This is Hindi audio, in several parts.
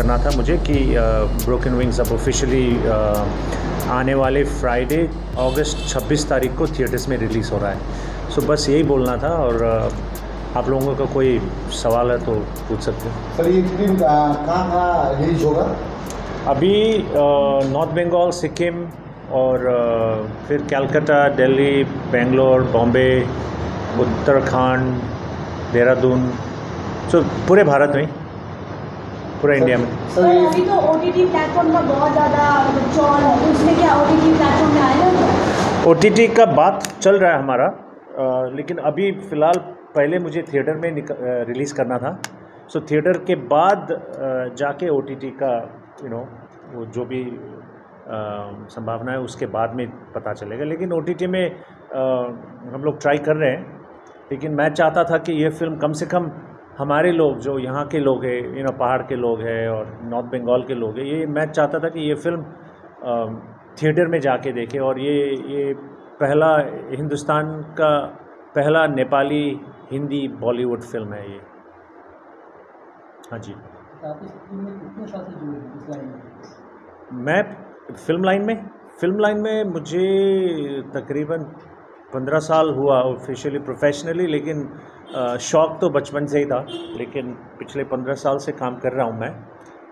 करना था मुझे कि ब्रोकन विंग्स अब ऑफिशियली आने वाले फ्राइडे अगस्त 26 तारीख को थिएटर्स में रिलीज़ हो रहा है। सो बस यही बोलना था, और आप लोगों का कोई सवाल है तो पूछ सकते हैं। सर ये फिल्म कहाँ रिलीज होगा? अभी नॉर्थ बंगाल, सिक्किम और फिर कलकत्ता, दिल्ली, बेंगलोर, बॉम्बे, उत्तराखंड, देहरादून, तो पूरे भारत में, पूरे इंडिया में। सर अभी तो OTT प्लेटफॉर्म का बहुत ज़्यादा चॉल है, उसमें क्या OTT प्लेटफॉर्म में आएगा? OTT का बात चल रहा है हमारा, लेकिन अभी फ़िलहाल पहले मुझे थिएटर में रिलीज़ करना था। सो थिएटर के बाद जाके OTT का वो जो भी संभावना है उसके बाद में पता चलेगा। लेकिन OTT में हम लोग ट्राई कर रहे हैं, लेकिन मैं चाहता था कि ये फिल्म कम से कम हमारे लोग जो यहाँ के लोग हैं, पहाड़ के लोग हैं और नॉर्थ बंगाल के लोग हैं, ये मैं चाहता था कि ये फिल्म थिएटर में जाके देखें। और ये पहला हिंदुस्तान का पहला नेपाली हिंदी बॉलीवुड फिल्म है ये। हाँ जी। आप इस फिल्म में कितने साल से जुड़े हैं इस लाइन में? मैं फिल्म लाइन में मुझे तकरीबन 15 साल हुआ ऑफिशियली, प्रोफेशनली, लेकिन शौक़ तो बचपन से ही था। लेकिन पिछले 15 साल से काम कर रहा हूँ मैं।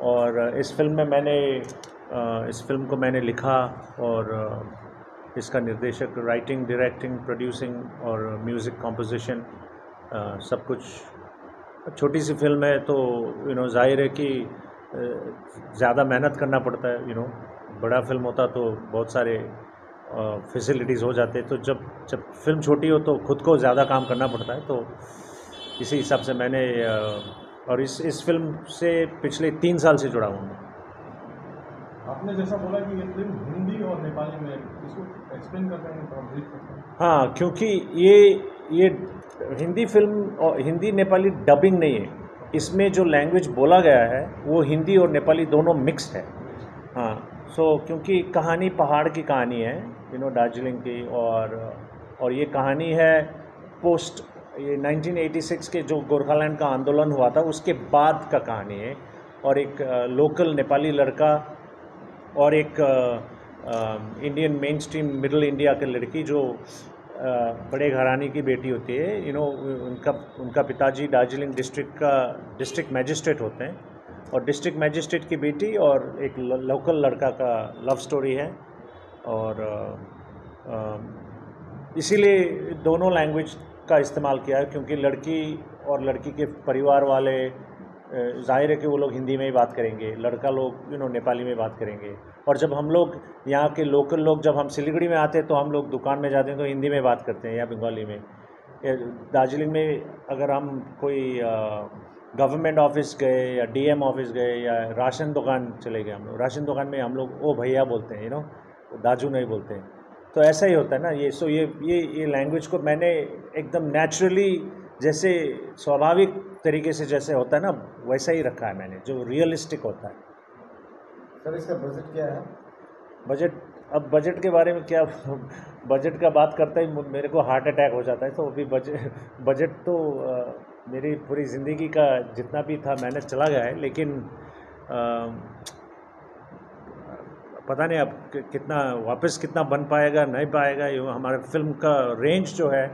और इस फिल्म को मैंने लिखा, और इसका निर्देशक, राइटिंग, डायरेक्टिंग, प्रोड्यूसिंग और म्यूज़िक कंपोजिशन सब कुछ। छोटी सी फिल्म है तो जाहिर है कि ज़्यादा मेहनत करना पड़ता है। बड़ा फिल्म होता तो बहुत सारे फैसिलिटीज़ हो जाते। तो जब फिल्म छोटी हो तो खुद को ज़्यादा काम करना पड़ता है। तो इसी हिसाब से मैंने और इस फिल्म से पिछले 3 साल से जुड़ा हूँ। आपने जैसा बोला कि ये फिल्म हिंदी और नेपाली में, इसको एक्सप्लेन कर पाएंगे थोड़ा ब्रीफ करते? हाँ, क्योंकि ये हिंदी फिल्म और हिंदी नेपाली डबिंग नहीं है। इसमें जो लैंग्वेज बोला गया है वो हिंदी और नेपाली दोनों मिक्स्ड है। हाँ, क्योंकि कहानी पहाड़ की कहानी है, दार्जिलिंग की, और ये कहानी है पोस्ट ये 1986 के जो गोरखालैंड का आंदोलन हुआ था उसके बाद का कहानी है। और एक लोकल नेपाली लड़का और एक Indian main stream middle India के लड़की जो बड़े घराने की बेटी होती है। उनका पिताजी दार्जिलिंग डिस्ट्रिक्ट मैजिस्ट्रेट होते हैं, और डिस्ट्रिक्ट मैजिस्ट्रेट की बेटी और एक लोकल लड़का का लव स्टोरी है। और इसीलिए दोनों लैंग्वेज का इस्तेमाल किया है, क्योंकि लड़की और लड़की के परिवार वाले ज़ाहिर है कि वो लोग हिंदी में ही बात करेंगे, लड़का लोग नेपाली में बात करेंगे। और जब हम लोग यहाँ के लोकल लोग जब हम सिलीगुड़ी में आते हैं तो हम लोग दुकान में जाते हैं तो हिंदी में बात करते हैं या बंगाली में। दार्जिलिंग में अगर हम कोई गवर्नमेंट ऑफिस गए या DM ऑफिस गए या राशन दुकान चले गए, हम लोग राशन दुकान में हम लोग ओ भैया बोलते हैं, दाजू नहीं बोलते हैं। तो ऐसा ही होता है ना ये लैंग्वेज को मैंने एकदम नेचुरली, जैसे स्वाभाविक तरीके से जैसे होता है ना, वैसा ही रखा है मैंने, जो रियलिस्टिक होता है। सर इसका बजट क्या है? अब बजट के बारे में क्या, बजट का बात करते ही मेरे को हार्ट अटैक हो जाता है। तो अभी बजट तो मेरी पूरी ज़िंदगी का जितना भी था मेहनत चला गया है। लेकिन पता नहीं अब कितना बन पाएगा नहीं पाएगा। हमारे फिल्म का रेंज जो है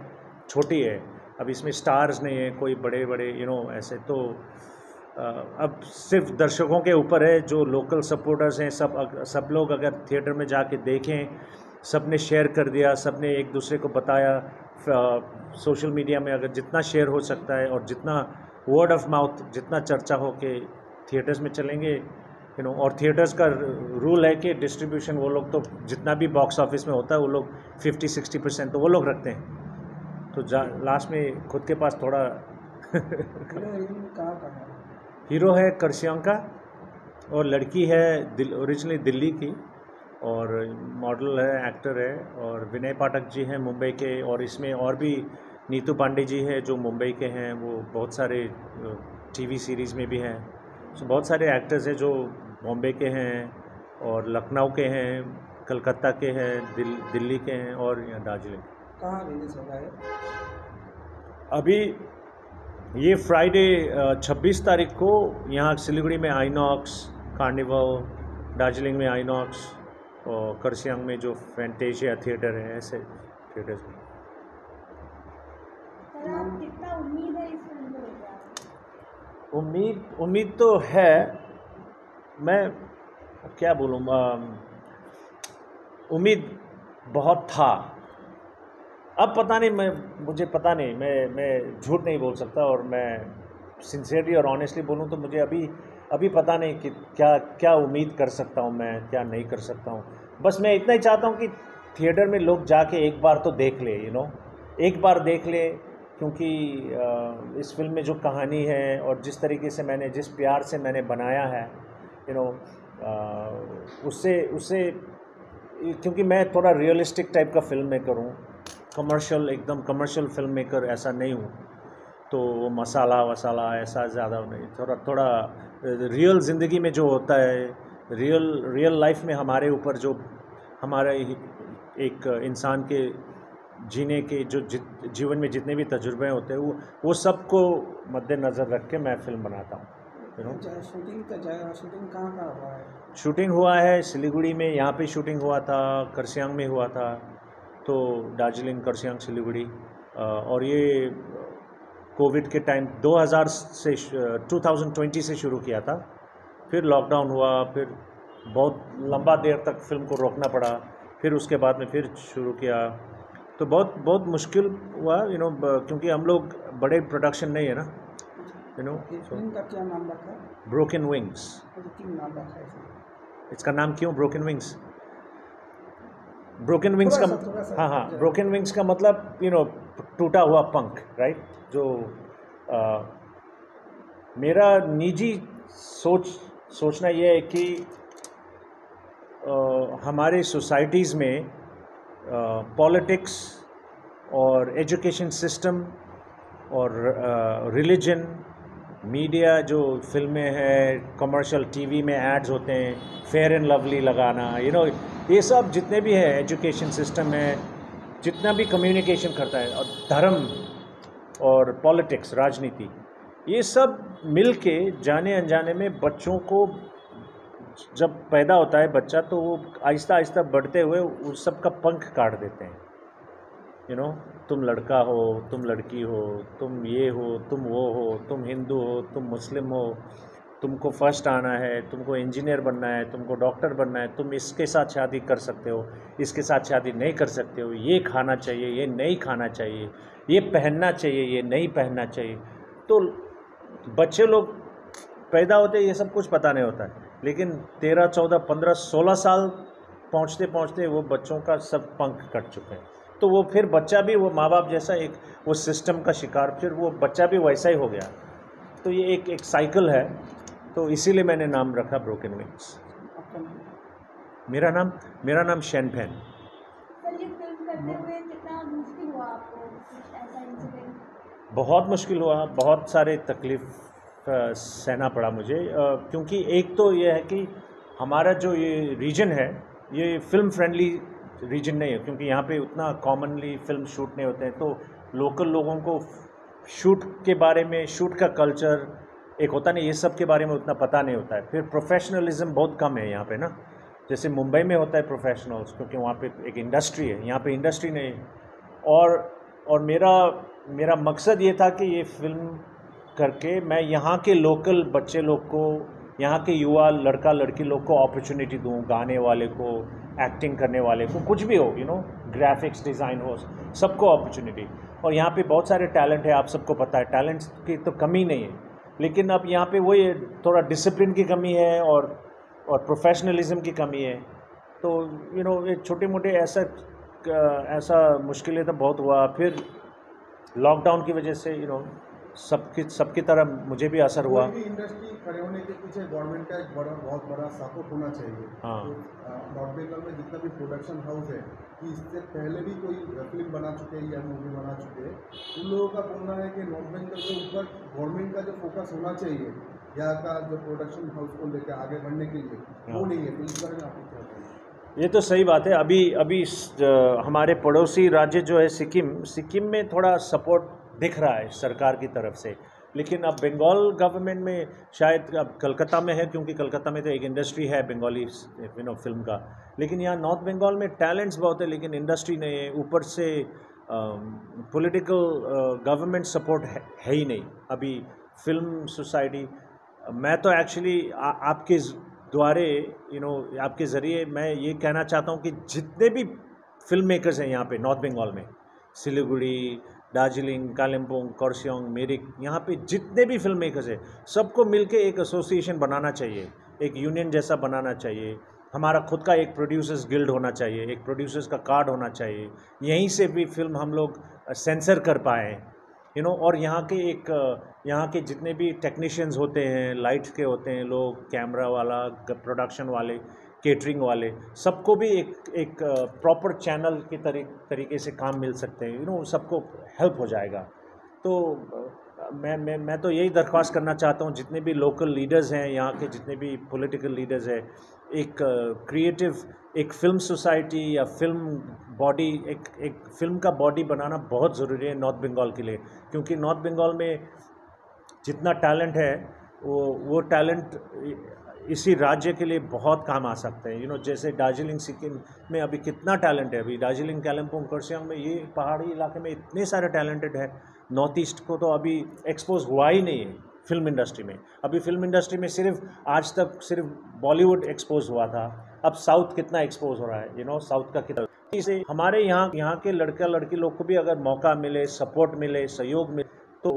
छोटी है, अब इसमें स्टार्स नहीं है कोई बड़े बड़े ऐसे। तो अब सिर्फ दर्शकों के ऊपर है, जो लोकल सपोर्टर्स हैं सब लोग अगर थिएटर में जाके देखें, सब ने शेयर कर दिया, सब ने एक दूसरे को बताया, सोशल मीडिया में अगर जितना शेयर हो सकता है और जितना वर्ड ऑफ माउथ, जितना चर्चा हो के थिएटर्स में चलेंगे, और थिएटर्स का रूल है कि डिस्ट्रीब्यूशन वो लोग तो जितना भी बॉक्स ऑफिस में होता है वो लोग 50-60% तो वो लोग रखते हैं। तो लास्ट में खुद के पास थोड़ा हीरो है करशियांका, और लड़की है ओरिजिनली दिल्ली की, और मॉडल है, एक्टर है। और विनय पाठक जी हैं मुंबई के, और इसमें और भी नीतू पांडे जी हैं जो मुंबई के हैं, वो बहुत सारे TV सीरीज़ में भी हैं। सो बहुत सारे एक्टर्स हैं जो बॉम्बे के हैं और लखनऊ के हैं, कलकत्ता के हैं, दिल्ली के हैं और यहाँ दार्जिलिंग। कहाँ रिलीज होगा है? अभी ये फ्राइडे 26 तारीख को यहाँ सिलीगुड़ी में आइनॉक्स, कार्निवल, दार्जिलिंग में आइनॉक्स और करसियांग में जो फैंटेशिया थिएटर है, ऐसे थिएटर्स में। सर आप कितना उम्मीद है इस फिल्म को लेकर? उम्मीद तो है, मैं क्या बोलूँ, उम्मीद बहुत था। अब पता नहीं, मुझे पता नहीं, मैं झूठ नहीं बोल सकता, और मैं सिंसियरली और ऑनेस्टली बोलूँ तो मुझे अभी पता नहीं कि क्या उम्मीद कर सकता हूँ मैं, क्या नहीं कर सकता हूँ। बस मैं इतना ही चाहता हूँ कि थिएटर में लोग जाके एक बार तो देख ले, एक बार देख ले, क्योंकि इस फिल्म में जो कहानी है और जिस तरीके से जिस प्यार से मैंने बनाया है, उससे क्योंकि मैं थोड़ा रियलिस्टिक टाइप का फिल्म मेकर हूँ, एकदम कमर्शियल फिल्म मेकर ऐसा नहीं हूँ, तो मसाला वसाला ऐसा ज़्यादा नहीं, थोड़ा रियल ज़िंदगी में जो होता है, रियल लाइफ में हमारे ऊपर जो हमारे एक इंसान के जीने के जो जीवन में जितने भी तजुर्बे होते हैं, वो सबको मद्देनज़र रख के मैं फिल्म बनाता हूँ। शूटिंग कहाँ हुआ है? शूटिंग हुआ है सिलीगुड़ी में, यहाँ पे शूटिंग हुआ था, करसियांग में हुआ था, तो दार्जिलिंग, करसियांग, सिलीगुड़ी। और ये कोविड के टाइम 2020 से शुरू किया था, फिर लॉकडाउन हुआ, फिर बहुत लंबा देर तक फिल्म को रोकना पड़ा, फिर उसके बाद में फिर शुरू किया, तो बहुत मुश्किल हुआ, क्योंकि हम लोग बड़े प्रोडक्शन नहीं है ना, फिल्म का क्या नाम रखा? Broken wings. क्यों नाम रखा है इसका नाम क्यों ब्रोकन विंग्स? ब्रोकन विंग्स का हाँ, ब्रोकन विंग्स का मतलब टूटा हुआ पंख, राइट। जो मेरा निजी सोचना ये है कि हमारे सोसाइटीज़ में पॉलिटिक्स और एजुकेशन सिस्टम और रिलीजन, मीडिया, जो फिल्में हैं, कमर्शियल टीवी में एड्स होते हैं, फेयर एंड लवली लगाना, ये सब जितने भी है, एजुकेशन सिस्टम है, जितना भी कम्युनिकेशन करता है, और धर्म और पॉलिटिक्स, राजनीति, ये सब मिल के जाने अनजाने में बच्चों को, जब पैदा होता है बच्चा, तो वो आहिस्ता आहिस्ता बढ़ते हुए उस सब का पंख काट देते हैं। तुम लड़का हो, तुम लड़की हो, तुम ये हो, तुम वो हो, तुम हिंदू हो, तुम मुस्लिम हो, तुमको फर्स्ट आना है, तुमको इंजीनियर बनना है, तुमको डॉक्टर बनना है, तुम इसके साथ शादी कर सकते हो, इसके साथ शादी नहीं कर सकते हो, ये खाना चाहिए, ये नहीं खाना चाहिए, ये पहनना चाहिए, ये नहीं पहनना चाहिए। तो बच्चे लोग पैदा होते ये सब कुछ पता नहीं होता है, लेकिन 13, 14, 15, 16 साल पहुँचते पहुँचते वो बच्चों का सब पंख कट चुके हैं। तो वो फिर बच्चा भी वो माँ बाप जैसा वो सिस्टम का शिकार, फिर वो बच्चा भी वैसा ही हो गया। तो ये एक साइकिल है, तो इसीलिए मैंने नाम रखा ब्रोकन विंग्स। मेरा नाम शेनफेन। सर ये फिल्म करते हुए कितना मुश्किल हुआ आपको, कुछ ऐसा इंसिडेंट? बहुत मुश्किल हुआ, बहुत सारे तकलीफ सहना पड़ा मुझे, क्योंकि एक तो ये है कि हमारा जो ये रीजन है, ये फिल्म फ्रेंडली रीजन नहीं है, क्योंकि यहाँ पे उतना कॉमनली फिल्म शूट नहीं होते हैं, तो लोकल लोगों को शूट के बारे में, शूट का कल्चर एक होता नहीं, ये सब के बारे में उतना पता नहीं होता है। फिर प्रोफेशनलिज्म बहुत कम है यहाँ पे ना, जैसे मुंबई में होता है प्रोफेशनल्स, क्योंकि वहाँ पे एक इंडस्ट्री है, यहाँ पे इंडस्ट्री नहीं है। और मेरा मकसद ये था कि ये फिल्म करके मैं यहाँ के लोकल बच्चे लोग को, यहाँ के युवा लड़का लड़की लोग को अपॉर्चुनिटी दूँ, गाने वाले को, एक्टिंग करने वाले को, कुछ भी हो, ग्राफिक्स डिज़ाइन हो, सबको अपॉर्चुनिटी। और यहाँ पे बहुत सारे टैलेंट है, आप सबको पता है, टैलेंट्स की तो कमी नहीं है, लेकिन अब यहाँ पे वही थोड़ा डिसिप्लिन की कमी है और प्रोफेशनलिज्म की कमी है। तो ये छोटे मोटे ऐसा मुश्किलें तो बहुत हुआ। फिर लॉकडाउन की वजह से सबकी तरह मुझे भी असर हुआ। कोई भी इंडस्ट्री खड़े होने के पीछे गवर्नमेंट का एक बहुत बड़ा सपोर्ट होना चाहिए। हाँ। तो नॉर्थ बंगाल में जितना भी प्रोडक्शन हाउस है, कि इससे पहले भी कोई फिल्म बना चुके हैं या मूवी बना चुके हैं, उन लोगों का बोलना है कि नॉर्थ बंगाल के ऊपर गवर्नमेंट का जो फोकस होना चाहिए, यहाँ का जो प्रोडक्शन हाउस को लेकर आगे बढ़ने के लिए, वो नहीं है। तो इस बारे में आपको क्या कहेंगे? ये तो सही बात है। अभी हमारे पड़ोसी राज्य जो है सिक्किम में थोड़ा सपोर्ट दिख रहा है सरकार की तरफ से, लेकिन अब बंगाल गवर्नमेंट में शायद अब कलकत्ता में है, क्योंकि कलकत्ता में तो एक इंडस्ट्री है बंगाली फिल्म का, लेकिन यहाँ नॉर्थ बंगाल में टैलेंट्स बहुत है लेकिन इंडस्ट्री नहीं है। ऊपर से पॉलिटिकल गवर्नमेंट सपोर्ट है ही नहीं अभी फिल्म सोसाइटी। मैं तो एक्चुअली आपके द्वारे आपके ज़रिए मैं ये कहना चाहता हूँ कि जितने भी फिल्म मेकर्स हैं यहाँ पे नॉर्थ बंगाल में, सिलीगुड़ी, दार्जिलिंग, कालिम्पोंग, करसियोंग, मिरिक, यहाँ पे जितने भी फिल्म मेकर्स हैं सबको मिलके एक एसोसिएशन बनाना चाहिए, एक यूनियन जैसा बनाना चाहिए। हमारा खुद का एक प्रोड्यूसर्स गिल्ड होना चाहिए, एक प्रोड्यूसर्स का कार्ड होना चाहिए, यहीं से भी फिल्म हम लोग सेंसर कर पाएँ और यहाँ के जितने भी टेक्नीशियंस होते हैं, लाइट्स के होते हैं लोग, कैमरा वाला, प्रोडक्शन वाले, केटरिंग वाले, सबको भी एक प्रॉपर चैनल के तरीके से काम मिल सकते हैं, सबको हेल्प हो जाएगा। तो मैं तो यही दरख्वास्त करना चाहता हूँ जितने भी लोकल लीडर्स हैं, यहाँ के जितने भी पॉलिटिकल लीडर्स हैं, एक क्रिएटिव एक फिल्म सोसाइटी या फिल्म बॉडी, एक फिल्म का बॉडी बनाना बहुत ज़रूरी है नॉर्थ बंगाल के लिए, क्योंकि नॉर्थ बंगाल में जितना टैलेंट है वो टैलेंट इसी राज्य के लिए बहुत काम आ सकते हैं। जैसे दार्जिलिंग सिक्किम में अभी कितना टैलेंट है, अभी दार्जिलिंग, कालिम्पोंग, करसियोंग में ये पहाड़ी इलाके में इतने सारे टैलेंटेड है। नॉर्थ ईस्ट को तो अभी एक्सपोज हुआ ही नहीं है फिल्म इंडस्ट्री में। अभी फिल्म इंडस्ट्री में आज तक सिर्फ बॉलीवुड एक्सपोज हुआ था, अब साउथ कितना एक्सपोज हो रहा है, साउथ का कितना। इसे हमारे यहाँ के लड़की लोग को भी अगर मौका मिले, सपोर्ट मिले, सहयोग मिले तो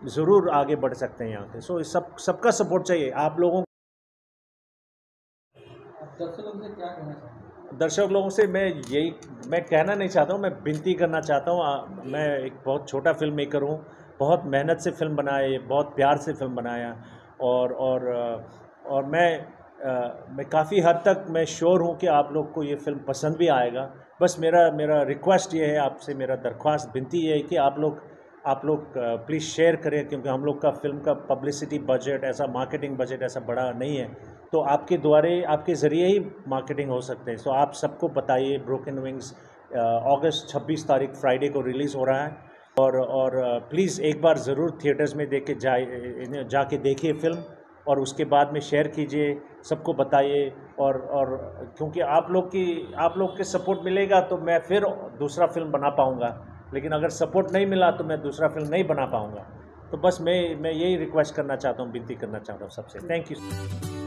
ज़रूर आगे बढ़ सकते हैं यहाँ पे। सो सबका सपोर्ट चाहिए आप लोगों। दर्शकों से क्या कहना चाहते हैं? दर्शक लोगों से मैं कहना नहीं चाहता हूँ, मैं विनती करना चाहता हूँ। मैं एक बहुत छोटा फिल्म मेकर हूँ, बहुत मेहनत से फिल्म बनाए, बहुत प्यार से फिल्म बनाया, और मैं काफ़ी हद तक मैं श्योर हूँ कि आप लोग को ये फिल्म पसंद भी आएगा। बस मेरा रिक्वेस्ट ये है आपसे, मेरा दरख्वास्त विनती ये है कि आप लोग प्लीज़ शेयर करें, क्योंकि हम लोग का फिल्म का पब्लिसिटी बजट, ऐसा मार्केटिंग बजट ऐसा बड़ा नहीं है, तो आपके ज़रिए ही मार्केटिंग हो सकते हैं। सो आप सबको बताइए। ब्रोकन विंग्स अगस्त 26 तारीख फ्राइडे को रिलीज़ हो रहा है, और प्लीज़ एक बार ज़रूर थिएटर्स में जाके देखिए फिल्म, और उसके बाद में शेयर कीजिए, सबको बताइए। और क्योंकि आप लोग के सपोर्ट मिलेगा तो मैं फिर दूसरा फिल्म बना पाऊँगा, लेकिन अगर सपोर्ट नहीं मिला तो मैं दूसरा फिल्म नहीं बना पाऊँगा। तो बस मैं यही रिक्वेस्ट करना चाहता हूँ, विनती करना चाहता हूँ सबसे। Thank you.